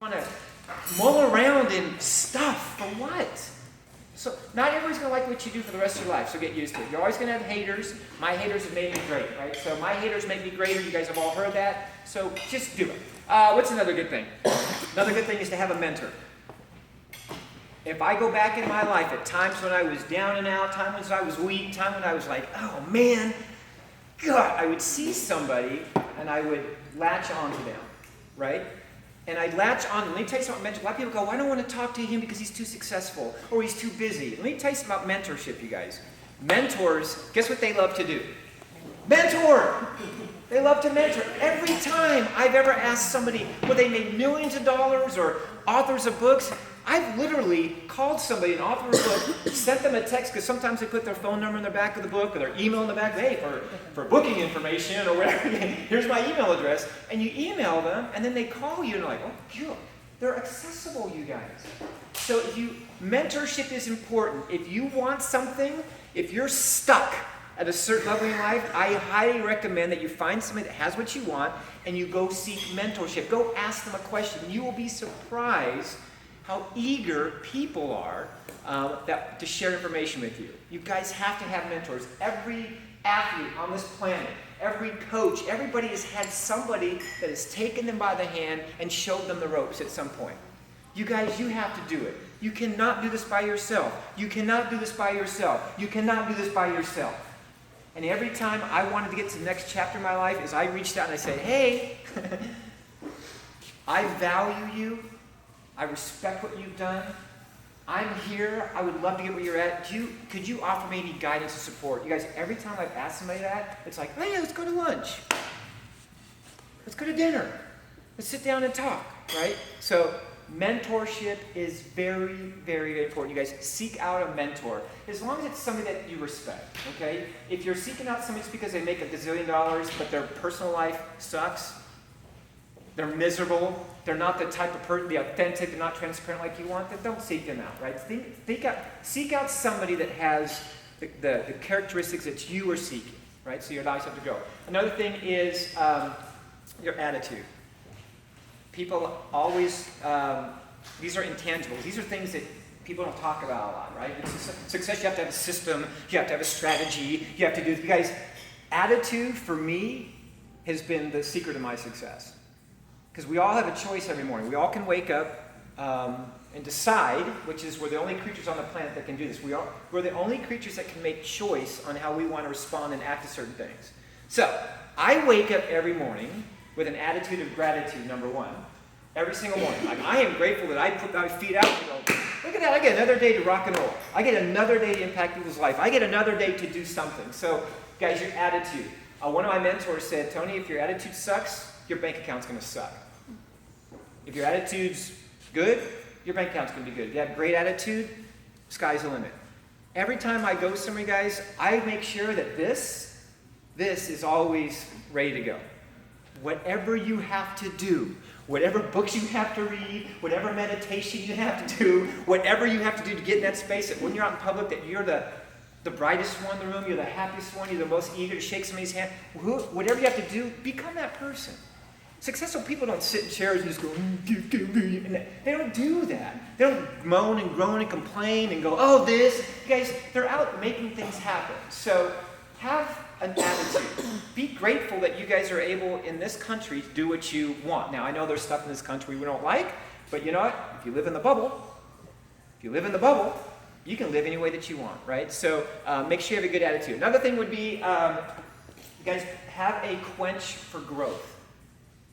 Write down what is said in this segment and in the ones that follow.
Want to mull around in stuff for what? So not everybody's going to like what you do for the rest of your life, so get used to it. You're always going to have haters. My haters have made me great, right? So my haters make me greater. You guys have all heard that. So just do it. What's another good thing? Another good thing is to have a mentor. If I go back in my life at times when I was down and out, times when I was weak, time when I was like, oh man, God, I would see somebody and I would latch onto them, right? And I'd latch on. Let me tell you something about mentorship. A lot of people go, well, I don't want to talk to him because he's too successful or he's too busy. Let me tell you something about mentorship, you guys. Mentors, guess what they love to do? Mentor! They love to mentor. Every time I've ever asked somebody, well, they made millions of dollars or authors of books, I've literally called somebody, an author of a book, sent them a text, because sometimes they put their phone number in the back of the book or their email in the back. Hey, for booking information or whatever, here's my email address. And you email them, and then they call you, and they're like, oh, phew. They're accessible, you guys. So mentorship is important. If you want something, if you're stuck at a certain level in life, I highly recommend that you find somebody that has what you want, and you go seek mentorship. Go ask them a question. You will be surprised how eager people are to share information with you. You guys have to have mentors. Every athlete on this planet, every coach, everybody has had somebody that has taken them by the hand and showed them the ropes at some point. You guys, you have to do it. You cannot do this by yourself. You cannot do this by yourself. You cannot do this by yourself. And every time I wanted to get to the next chapter of my life is I reached out and I said, hey, I value you. I respect what you've done. I'm here. I would love to get where you're at. Could you offer me any guidance and support? You guys, every time I've asked somebody that, it's like, oh yeah, let's go to lunch. Let's go to dinner. Let's sit down and talk, right? So mentorship is very, very, very important. You guys, seek out a mentor. As long as it's somebody that you respect, okay? If you're seeking out somebody just because they make $1 gazillion, but their personal life sucks, they're miserable, they're not the type of person, the authentic, they're not transparent like you want, then don't seek them out, right? Seek out somebody that has the characteristics that you are seeking, right? So your lives have to go. Another thing is your attitude. People always, these are intangibles. These are things that people don't talk about a lot, right? Success, you have to have a system, you have to have a strategy, you have to do, you guys, attitude for me has been the secret of my success. Because we all have a choice every morning. We all can wake up and decide, which is we're the only creatures on the planet that can do this. We're the only creatures that can make choice on how we want to respond and act to certain things. So, I wake up every morning with an attitude of gratitude, number one. Every single morning. Like, I am grateful that I put my feet out and go, look at that, I get another day to rock and roll. I get another day to impact people's life. I get another day to do something. So, guys, your attitude. One of my mentors said, Tony, if your attitude sucks, your bank account's going to suck. If your attitude's good, your bank account's going to be good. If you have great attitude, sky's the limit. Every time I go somewhere, guys, I make sure that this is always ready to go. Whatever you have to do, whatever books you have to read, whatever meditation you have to do, whatever you have to do to get in that space, that when you're out in public, that you're the brightest one in the room, you're the happiest one, you're the most eager to shake somebody's hand. Whatever you have to do, become that person. Successful people don't sit in chairs and just go, and they don't do that. They don't moan and groan and complain and go, oh, this. You guys, they're out making things happen. So have an attitude. Be grateful that you guys are able in this country to do what you want. Now, I know there's stuff in this country we don't like, but you know what? If you live in the bubble, you can live any way that you want, right? So make sure you have a good attitude. Another thing would be, you guys, have a quench for growth.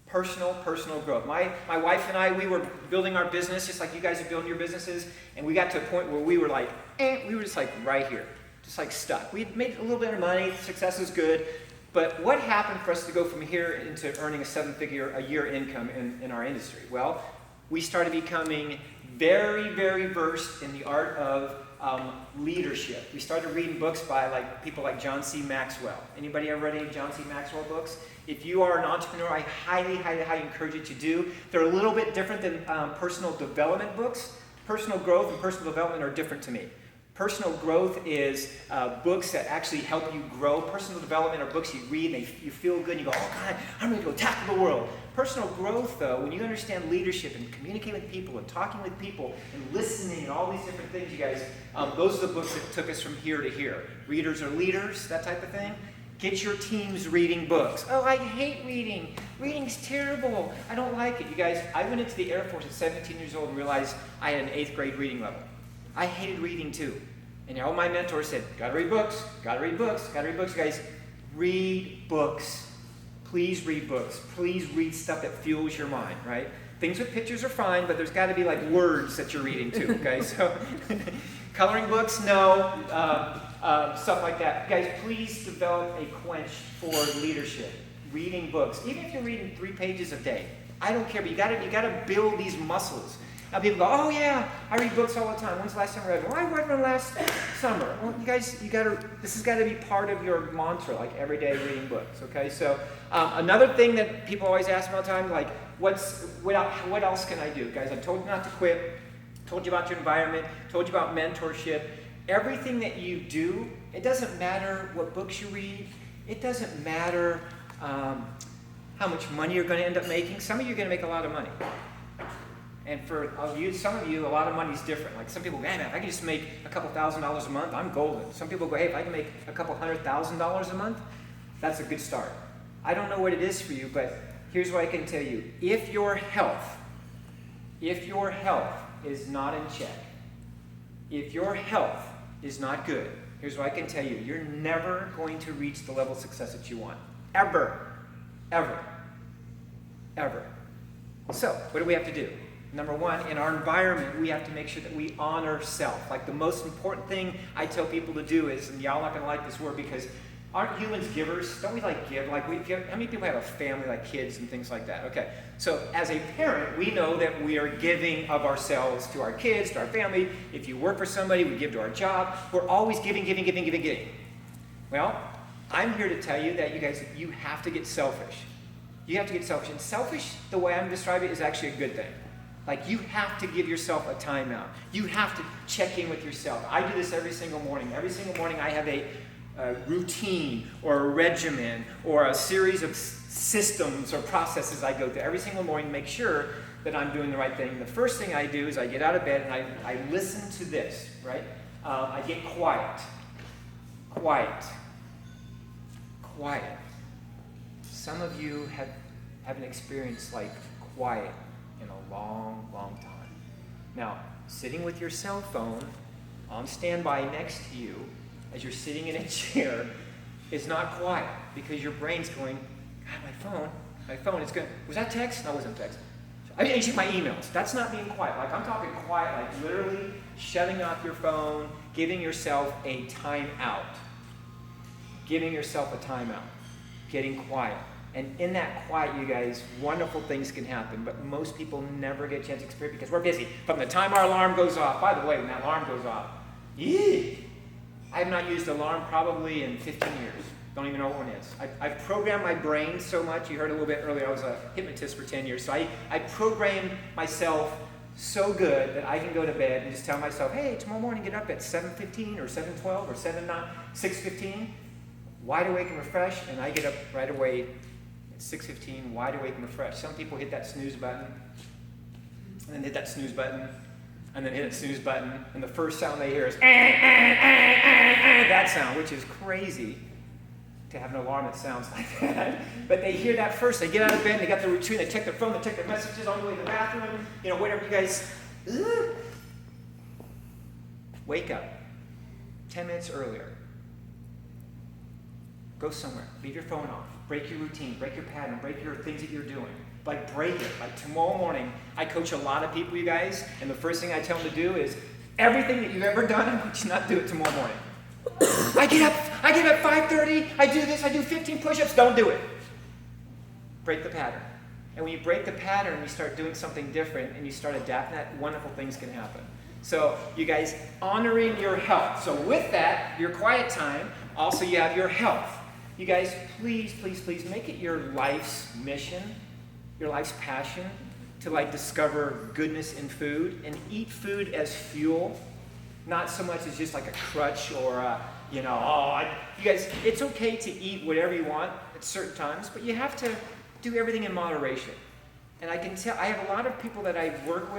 Personal growth. My wife and I, we were building our business just like you guys are building your businesses, and we got to a point where we were like, we were just like right here, just like stuck. We had made a little bit of money, success was good, but what happened for us to go from here into earning a 7-figure a year income in our industry? Well, we started becoming very, very versed in the art of leadership. We started reading books by people like John C. Maxwell. Anybody ever read any John C. Maxwell books? If you are an entrepreneur, I highly, highly, highly encourage you to do. They're a little bit different than personal development books. Personal growth and personal development are different to me. Personal growth is books that actually help you grow. Personal development are books you read and you feel good and you go, oh God, I'm ready to go tackle the world. Personal growth, though, when you understand leadership and communicating with people and talking with people and listening and all these different things, you guys, those are the books that took us from here to here. Readers are leaders, that type of thing. Get your teams reading books. Oh, I hate reading. Reading's terrible. I don't like it. You guys, I went into the Air Force at 17 years old and realized I had an 8th grade reading level. I hated reading too. And all my mentors said, gotta read books, gotta read books, gotta read books. You guys, read books. Please read books. Please read stuff that fuels your mind, right? Things with pictures are fine, but there's got to be like words that you're reading too, okay? So, coloring books, no. Stuff like that. Guys, please develop a quench for leadership. Reading books. Even if you're reading 3 pages a day. I don't care, but you gotta build these muscles. Now people go, oh yeah, I read books all the time. When's the last time I read one? Well, I read one last summer. Well, you guys, this has got to be part of your mantra, like every day reading books, okay? So another thing that people always ask me all the time, like, what else can I do? Guys, I told you not to quit, told you about your environment, told you about mentorship. Everything that you do, it doesn't matter what books you read. It doesn't matter how much money you're going to end up making. Some of you are going to make a lot of money. And for some of you, a lot of money is different. Like some people go, hey man, if I can just make a couple $1,000s a month, I'm golden. Some people go, hey, if I can make a couple $100,000 a month, that's a good start. I don't know what it is for you, but here's what I can tell you. If your health is not in check, if your health is not good, here's what I can tell you. You're never going to reach the level of success that you want. Ever. Ever. Ever. So, what do we have to do? Number one, in our environment, we have to make sure that we honor self. Like the most important thing I tell people to do is, and y'all not going to like this word because aren't humans givers? Don't we like give? Like how many people have a family, like kids and things like that? Okay, so as a parent, we know that we are giving of ourselves to our kids, to our family. If you work for somebody, we give to our job. We're always giving. Well, I'm here to tell you that you guys, you have to get selfish. You have to get selfish. And selfish, the way I'm describing it, is actually a good thing. Like you have to give yourself a timeout. You have to check in with yourself. I do this every single morning. Every single morning I have a routine or a regimen or a series of systems or processes I go through every single morning to make sure that I'm doing the right thing. The first thing I do is I get out of bed and I listen to this, right? I get quiet. Some of you haven't experienced like quiet in a long, long time. Now, sitting with your cell phone on standby next to you as you're sitting in a chair is not quiet because your brain's going, God, my phone is going, was that text? No, it wasn't text. I didn't check my emails. That's not being quiet. Like I'm talking quiet, like literally shutting off your phone, giving yourself a time out. Giving yourself a timeout. Getting quiet. And in that quiet, you guys, wonderful things can happen, but most people never get a chance to experience because we're busy. From the time our alarm goes off, by the way, when that alarm goes off, I have not used an alarm probably in 15 years. Don't even know what one is. I've programmed my brain so much. You heard a little bit earlier, I was a hypnotist for 10 years. So I programmed myself so good that I can go to bed and just tell myself, hey, tomorrow morning get up at 7:15 or 7:12 or 6:15, wide awake and refreshed, and I get up right away 6:15, wide awake and refreshed. Some people hit that snooze button, and then hit that snooze button, and then hit that snooze button, and the first sound they hear is that sound, which is crazy to have an alarm that sounds like that. But they hear that first, they get out of bed, they got their routine, they check their phone, they check their messages on the way to the bathroom, whatever you guys, wake up 10 minutes earlier. Go somewhere, leave your phone off. Break your routine, break your pattern, break your things that you're doing. Like break it. Like tomorrow morning, I coach a lot of people, you guys, and the first thing I tell them to do is everything that you've ever done, I want you to not do it tomorrow morning. I get up at 5:30, I do this, I do 15 push-ups, don't do it. Break the pattern. And when you break the pattern, you start doing something different and you start adapting that, wonderful things can happen. So you guys, honoring your health. So with that, your quiet time, also you have your health. You guys, please, please, please make it your life's mission, your life's passion to discover goodness in food and eat food as fuel not so much as just like a crutch or you guys, it's okay to eat whatever you want at certain times, but you have to do everything in moderation. And I can tell, I have a lot of people that I work with